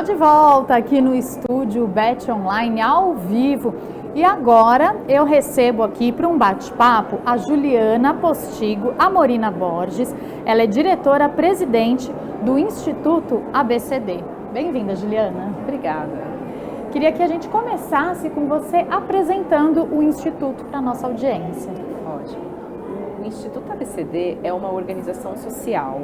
de volta aqui no estúdio Bet Online ao vivo e agora eu recebo aqui para um bate-papo a Juliana Postigo Amorina Borges. Ela é diretora-presidente do Instituto ABCD. Bem-vinda, Juliana. Obrigada. Queria que a gente começasse com você apresentando o Instituto para a nossa audiência. Ótimo. O Instituto ABCD é uma organização social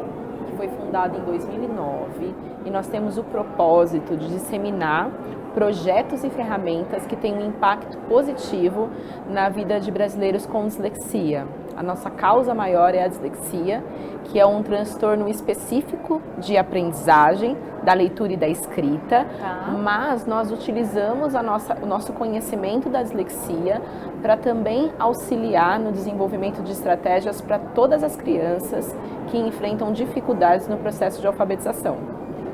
que foi fundada em 2009 e nós temos o propósito de disseminar projetos e ferramentas que têm um impacto positivo na vida de brasileiros com dislexia. A nossa causa maior é a dislexia, que é um transtorno específico de aprendizagem da leitura e da escrita, mas nós utilizamos o nosso conhecimento da dislexia para também auxiliar no desenvolvimento de estratégias para todas as crianças que enfrentam dificuldades no processo de alfabetização.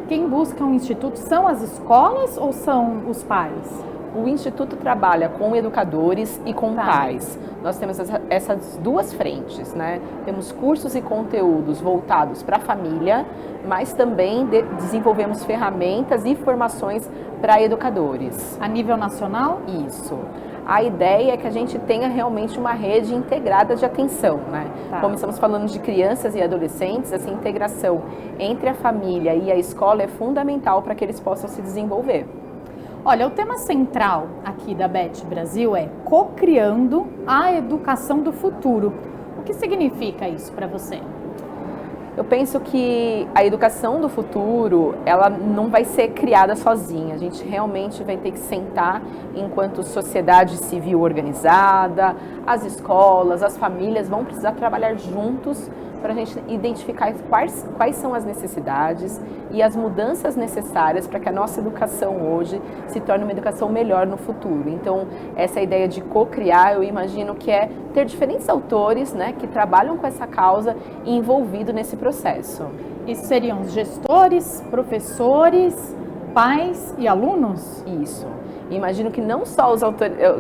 Quem busca um instituto são as escolas ou são os pais? O Instituto trabalha com educadores e com pais. Nós temos essas duas frentes, né? Temos cursos e conteúdos voltados para a família, mas também desenvolvemos ferramentas e formações para educadores. A nível nacional? Isso. A ideia é que a gente tenha realmente uma rede integrada de atenção, né? Como estamos falando de crianças e adolescentes, essa integração entre a família e a escola é fundamental para que eles possam se desenvolver. Olha, o tema central aqui da Bet Brasil é Co-criando a educação do futuro. O que significa isso para você? Eu penso que a educação do futuro, ela não vai ser criada sozinha. A gente realmente vai ter que sentar enquanto sociedade civil organizada, as escolas, as famílias vão precisar trabalhar juntos para a gente identificar quais são as necessidades e as mudanças necessárias para que a nossa educação hoje se torne uma educação melhor no futuro. Então, essa ideia de co-criar, eu imagino que é ter diferentes autores, né, que trabalham com essa causa e envolvidos nesse processo. Isso seriam os gestores, professores, pais e alunos? Isso. Imagino que não só os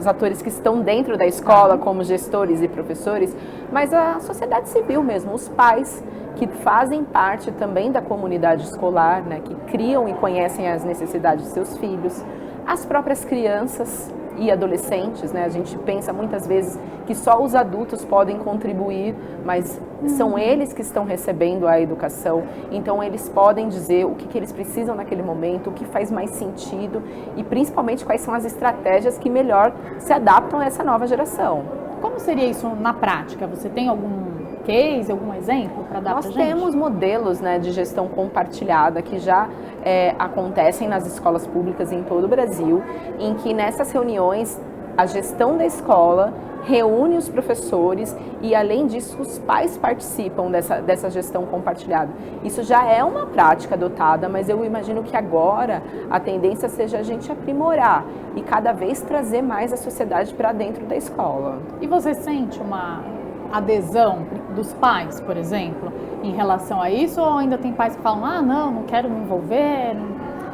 atores que estão dentro da escola, como gestores e professores, mas a sociedade civil mesmo, os pais que fazem parte também da comunidade escolar, né, que criam e conhecem as necessidades de seus filhos, as próprias crianças e adolescentes, né? A gente pensa muitas vezes que só os adultos podem contribuir, mas são eles que estão recebendo a educação, então eles podem dizer o que eles precisam naquele momento, o que faz mais sentido e principalmente quais são as estratégias que melhor se adaptam a essa nova geração. Como seria isso na prática? Você tem algum case, algum exemplo para dar para gente? Nós temos modelos, né, de gestão compartilhada que já acontecem nas escolas públicas em todo o Brasil, em que nessas reuniões a gestão da escola reúne os professores e, além disso, os pais participam dessa gestão compartilhada. Isso já é uma prática adotada, mas eu imagino que agora a tendência seja a gente aprimorar e cada vez trazer mais a sociedade para dentro da escola. E você sente uma adesão dos pais, por exemplo, em relação a isso? Ou ainda tem pais que falam, não quero me envolver?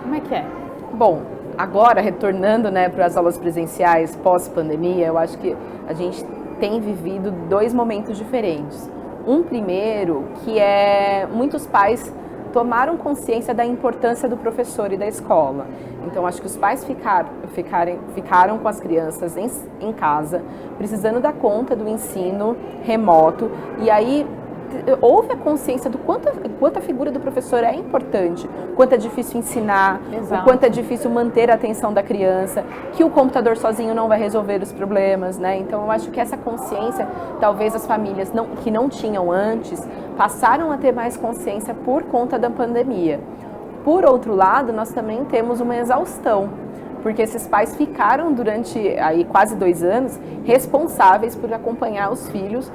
Como é que é? Bom, agora retornando, né, para as aulas presenciais pós-pandemia, eu acho que a gente tem vivido dois momentos diferentes. Um primeiro que muitos pais tomaram consciência da importância do professor e da escola. Então, acho que os pais ficaram com as crianças em casa, precisando dar conta do ensino remoto, e aí houve a consciência do quanto a figura do professor é importante, quanto é difícil ensinar, o quanto é difícil manter a atenção da criança, que o computador sozinho não vai resolver os problemas, né? Então, eu acho que essa consciência, talvez as famílias que não tinham antes, passaram a ter mais consciência por conta da pandemia. Por outro lado, nós também temos uma exaustão, porque esses pais ficaram durante aí quase 2 anos responsáveis por acompanhar os filhos,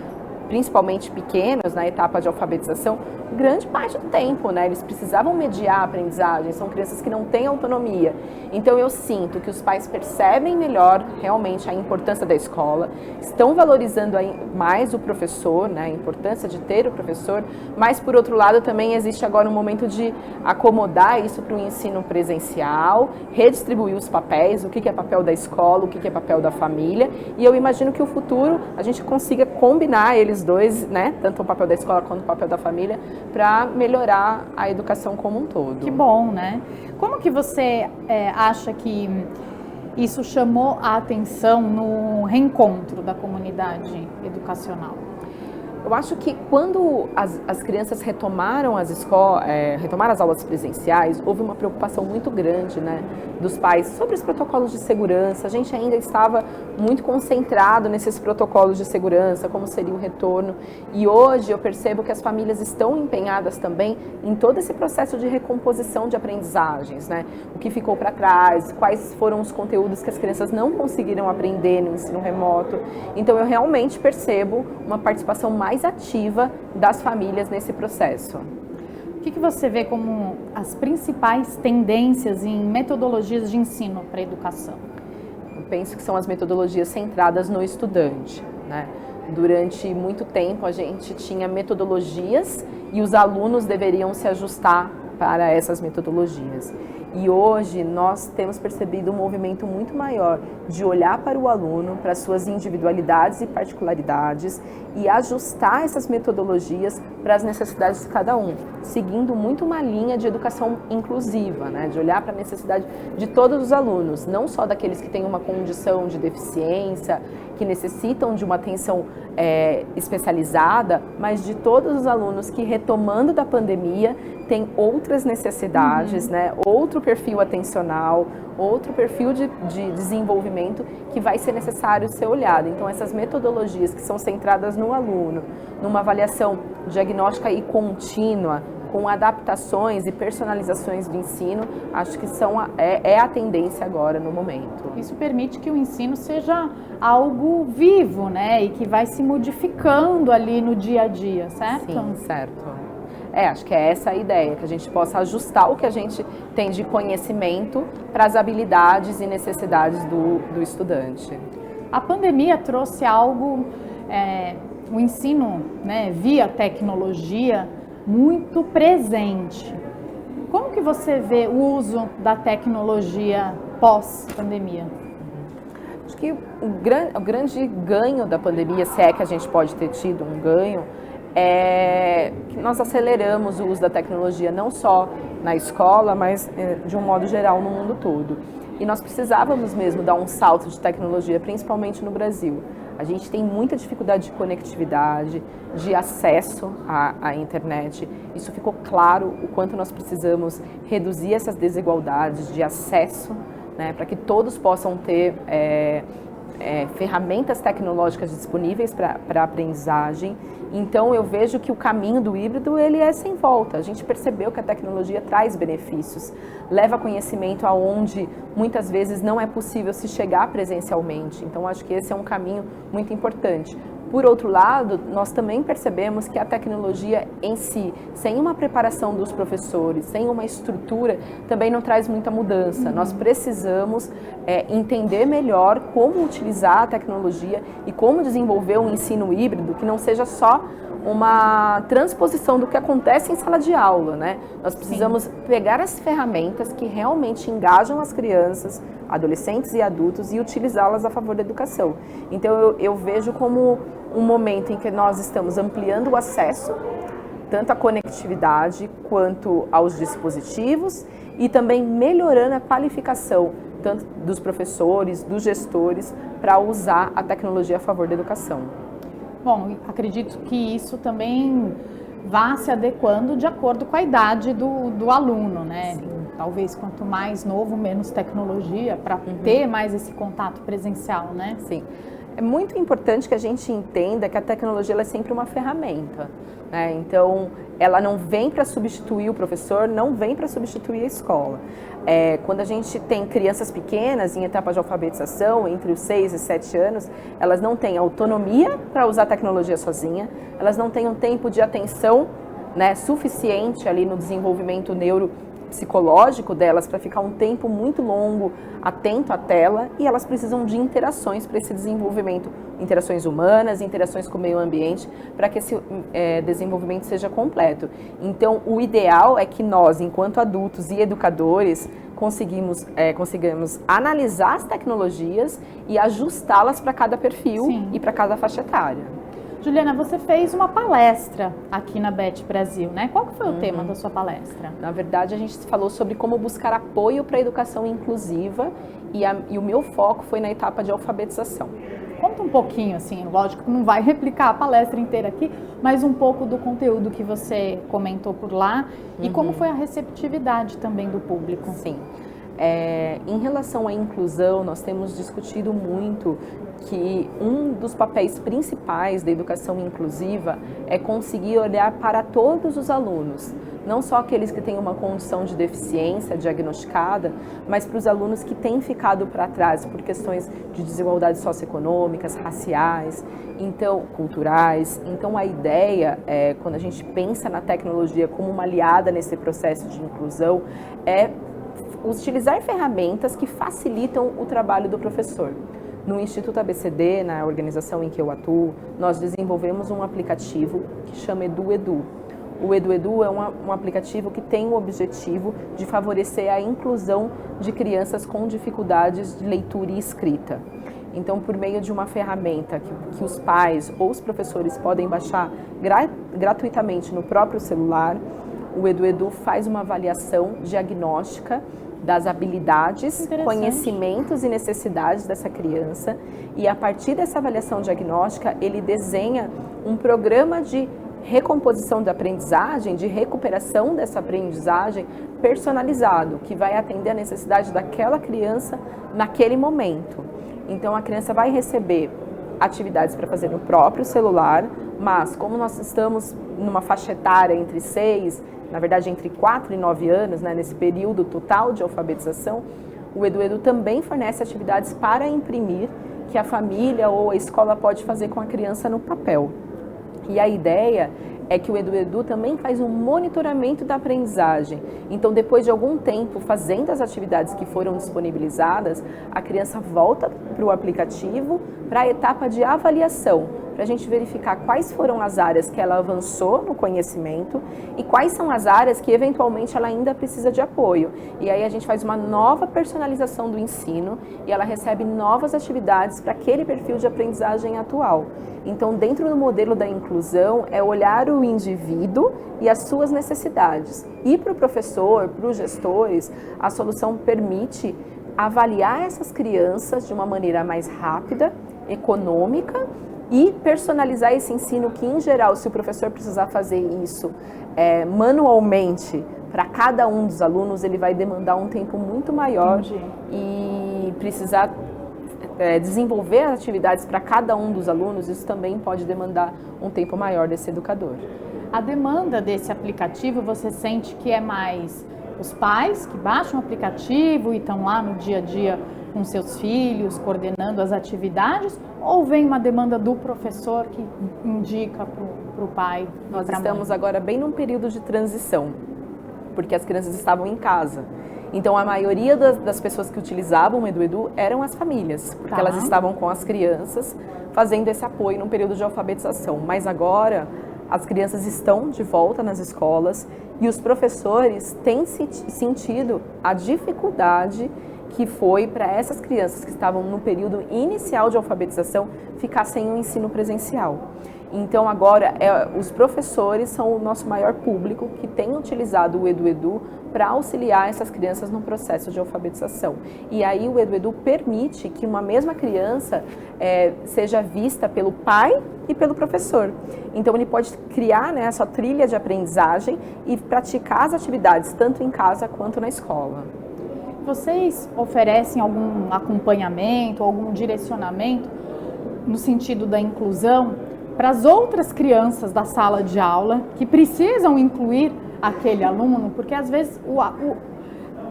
principalmente pequenos, na etapa de alfabetização, grande parte do tempo, né? Eles precisavam mediar a aprendizagem, são crianças que não têm autonomia. Então eu sinto que os pais percebem melhor realmente a importância da escola, estão valorizando mais o professor, né? A importância de ter o professor, mas por outro lado também existe agora um momento de acomodar isso para o ensino presencial, redistribuir os papéis, o que é papel da escola, o que é papel da família, e eu imagino que o futuro a gente consiga combinar eles os dois, né? Tanto o papel da escola quanto o papel da família, para melhorar a educação como um todo. Que bom, né? Como que você acha que isso chamou a atenção no reencontro da comunidade educacional? Eu acho que quando as crianças retomaram retomaram as aulas presenciais, houve uma preocupação muito grande, né, dos pais sobre os protocolos de segurança. A gente ainda estava muito concentrado nesses protocolos de segurança, como seria o retorno. E hoje eu percebo que as famílias estão empenhadas também em todo esse processo de recomposição de aprendizagens, né? O que ficou para trás, quais foram os conteúdos que as crianças não conseguiram aprender no ensino remoto. Então eu realmente percebo uma participação mais ativa das famílias nesse processo. O que você vê como as principais tendências em metodologias de ensino para a educação? Eu penso que são as metodologias centradas no estudante, né? Durante muito tempo a gente tinha metodologias e os alunos deveriam se ajustar para essas metodologias. E hoje nós temos percebido um movimento muito maior de olhar para o aluno, para suas individualidades e particularidades e ajustar essas metodologias para as necessidades de cada um, seguindo muito uma linha de educação inclusiva, né? De olhar para a necessidade de todos os alunos, não só daqueles que têm uma condição de deficiência, que necessitam de uma atenção especializada, mas de todos os alunos que, retomando da pandemia, têm outras necessidades, né? Outro perfil atencional, outro perfil de desenvolvimento que vai ser necessário ser olhado. Então, essas metodologias que são centradas no aluno, numa avaliação diagnóstica e contínua, com adaptações e personalizações do ensino, acho que é a tendência agora no momento. Isso permite que o ensino seja algo vivo, né? E que vai se modificando ali no dia a dia, certo? Sim, certo. Acho que é essa a ideia, que a gente possa ajustar o que a gente tem de conhecimento para as habilidades e necessidades do estudante. A pandemia trouxe algo, o ensino, né, via tecnologia, muito presente. Como que você vê o uso da tecnologia pós-pandemia? Acho que o grande ganho da pandemia, se é que a gente pode ter tido um ganho, é que nós aceleramos o uso da tecnologia não só na escola, mas de um modo geral no mundo todo. E nós precisávamos mesmo dar um salto de tecnologia, principalmente no Brasil. A gente tem muita dificuldade de conectividade, de acesso à internet. Isso ficou claro o quanto nós precisamos reduzir essas desigualdades de acesso, né, para que todos possam ter ferramentas tecnológicas disponíveis para a aprendizagem. Então eu vejo que o caminho do híbrido ele é sem volta. A gente percebeu que a tecnologia traz benefícios, leva conhecimento aonde muitas vezes não é possível se chegar presencialmente. Então acho que esse é um caminho muito importante. Por outro lado, nós também percebemos que a tecnologia em si, sem uma preparação dos professores, sem uma estrutura, também não traz muita mudança. Nós precisamos entender melhor como utilizar a tecnologia e como desenvolver um ensino híbrido que não seja só uma transposição do que acontece em sala de aula, né? Nós precisamos pegar as ferramentas que realmente engajam as crianças, adolescentes e adultos e utilizá-las a favor da educação. Então eu vejo como um momento em que nós estamos ampliando o acesso, tanto à conectividade quanto aos dispositivos, e também melhorando a qualificação tanto dos professores, dos gestores, para usar a tecnologia a favor da educação. Bom, acredito que isso também vá se adequando de acordo com a idade do aluno, né? Sim. Talvez quanto mais novo, menos tecnologia, para ter mais esse contato presencial, né? Sim. É muito importante que a gente entenda que a tecnologia ela é sempre uma ferramenta, né? Então, ela não vem para substituir o professor, não vem para substituir a escola. Quando a gente tem crianças pequenas em etapa de alfabetização, entre os 6 e 7 anos, elas não têm autonomia para usar a tecnologia sozinha, elas não têm um tempo de atenção, né, suficiente ali no desenvolvimento neuropsicológico delas para ficar um tempo muito longo atento à tela, e elas precisam de interações para esse desenvolvimento, interações humanas, interações com o meio ambiente, para que esse desenvolvimento seja completo. Então, o ideal é que nós, enquanto adultos e educadores, consigamos analisar as tecnologias e ajustá-las para cada perfil. Sim. E para cada faixa etária. Juliana, você fez uma palestra aqui na BET Brasil, né? Qual que foi o tema da sua palestra? Na verdade, a gente falou sobre como buscar apoio para a educação inclusiva e o meu foco foi na etapa de alfabetização. Conta um pouquinho, assim, lógico que não vai replicar a palestra inteira aqui, mas um pouco do conteúdo que você comentou por lá e como foi a receptividade também do público. Sim. Em relação à inclusão, nós temos discutido muito que um dos papéis principais da educação inclusiva é conseguir olhar para todos os alunos, não só aqueles que têm uma condição de deficiência diagnosticada, mas para os alunos que têm ficado para trás por questões de desigualdades socioeconômicas, raciais, culturais. Então a ideia, quando a gente pensa na tecnologia como uma aliada nesse processo de inclusão, é utilizar ferramentas que facilitam o trabalho do professor. No Instituto ABCD, na organização em que eu atuo, nós desenvolvemos um aplicativo que chama EduEdu. O EduEdu é um aplicativo que tem o objetivo de favorecer a inclusão de crianças com dificuldades de leitura e escrita. Então, por meio de uma ferramenta que os pais ou os professores podem baixar gratuitamente no próprio celular, o EduEdu faz uma avaliação diagnóstica das habilidades, conhecimentos e necessidades dessa criança, e a partir dessa avaliação diagnóstica ele desenha um programa de recomposição da aprendizagem, de recuperação dessa aprendizagem personalizado, que vai atender a necessidade daquela criança naquele momento. Então a criança vai receber atividades para fazer no próprio celular, mas como nós estamos numa faixa etária entre 6, na verdade entre 4 e 9 anos, né, nesse período total de alfabetização, o EduEdu também fornece atividades para imprimir que a família ou a escola pode fazer com a criança no papel. E a ideia é que o EduEdu também faz um monitoramento da aprendizagem. Então, depois de algum tempo fazendo as atividades que foram disponibilizadas, a criança volta para o aplicativo para a etapa de avaliação, para a gente verificar quais foram as áreas que ela avançou no conhecimento e quais são as áreas que eventualmente ela ainda precisa de apoio. E aí a gente faz uma nova personalização do ensino e ela recebe novas atividades para aquele perfil de aprendizagem atual. Então, dentro do modelo da inclusão, é olhar o indivíduo e as suas necessidades. E para o professor, para os gestores, a solução permite avaliar essas crianças de uma maneira mais rápida, econômica e personalizar esse ensino que, em geral, se o professor precisar fazer isso manualmente para cada um dos alunos, ele vai demandar um tempo muito maior. Entendi. E precisar desenvolver as atividades para cada um dos alunos, isso também pode demandar um tempo maior desse educador. A demanda desse aplicativo, você sente que é mais os pais que baixam o aplicativo e estão lá no dia a dia com seus filhos, coordenando as atividades, ou vem uma demanda do professor que indica para o pai? Nós estamos agora bem num período de transição, porque as crianças estavam em casa. Então, a maioria das pessoas que utilizavam o EduEdu eram as famílias, porque elas estavam com as crianças fazendo esse apoio num período de alfabetização. Mas agora, as crianças estão de volta nas escolas e os professores têm sentido a dificuldade que foi para essas crianças que estavam no período inicial de alfabetização ficar sem o ensino presencial. Então agora os professores são o nosso maior público que tem utilizado o EduEdu para auxiliar essas crianças no processo de alfabetização. E aí o EduEdu permite que uma mesma criança seja vista pelo pai e pelo professor. Então ele pode criar, né, essa trilha de aprendizagem e praticar as atividades tanto em casa quanto na escola. Vocês oferecem algum acompanhamento, algum direcionamento no sentido da inclusão para as outras crianças da sala de aula que precisam incluir aquele aluno? Porque às vezes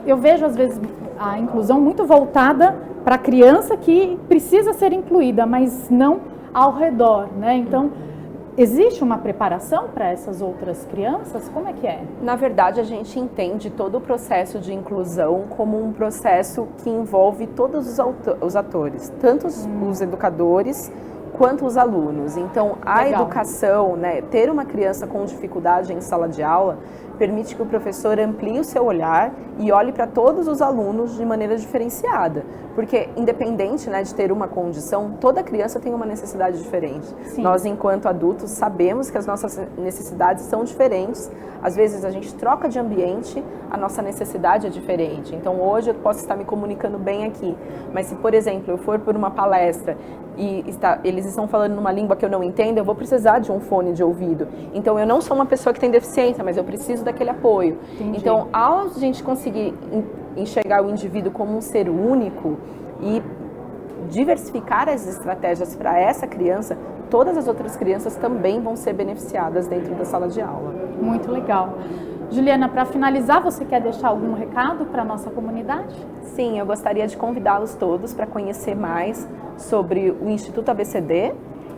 eu vejo às vezes a inclusão muito voltada para a criança que precisa ser incluída, mas não ao redor, né? Então, existe uma preparação para essas outras crianças? Como é que é? Na verdade, a gente entende todo o processo de inclusão como um processo que envolve todos os atores, tanto os educadores, quanto os alunos. Então, a Legal. educação, né, ter uma criança com dificuldade em sala de aula, permite que o professor amplie o seu olhar e olhe para todos os alunos de maneira diferenciada. Porque, independente, né, de ter uma condição, toda criança tem uma necessidade diferente. Sim. Nós, enquanto adultos, sabemos que as nossas necessidades são diferentes. Às vezes, a gente troca de ambiente, a nossa necessidade é diferente. Então, hoje eu posso estar me comunicando bem aqui, mas se, por exemplo, eu for por uma palestra e eles estão falando numa língua que eu não entendo, eu vou precisar de um fone de ouvido. Então, eu não sou uma pessoa que tem deficiência, mas eu preciso daquele apoio. Entendi. Então, ao a gente conseguir enxergar o indivíduo como um ser único e diversificar as estratégias para essa criança, todas as outras crianças também vão ser beneficiadas dentro da sala de aula. Muito legal. Juliana, para finalizar, você quer deixar algum recado para a nossa comunidade? Sim, eu gostaria de convidá-los todos para conhecer mais sobre o Instituto ABCD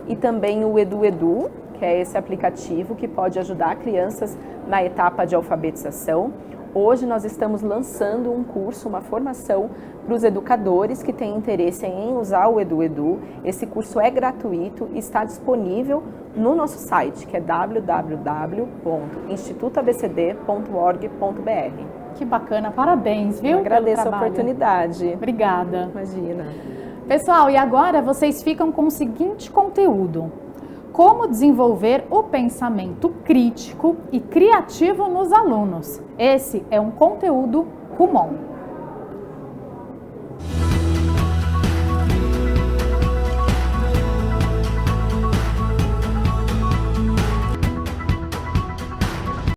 e também o EduEdu, que é esse aplicativo que pode ajudar crianças na etapa de alfabetização. Hoje nós estamos lançando um curso, uma formação para os educadores que têm interesse em usar o EduEdu. Esse curso é gratuito e está disponível no nosso site, que é www.institutoabcd.org.br. Que bacana, parabéns, viu? Eu agradeço pelo a trabalho. oportunidade. Obrigada. Imagina. Pessoal, e agora vocês ficam com o seguinte conteúdo: como desenvolver o pensamento crítico e criativo nos alunos. Esse é um conteúdo Kumon.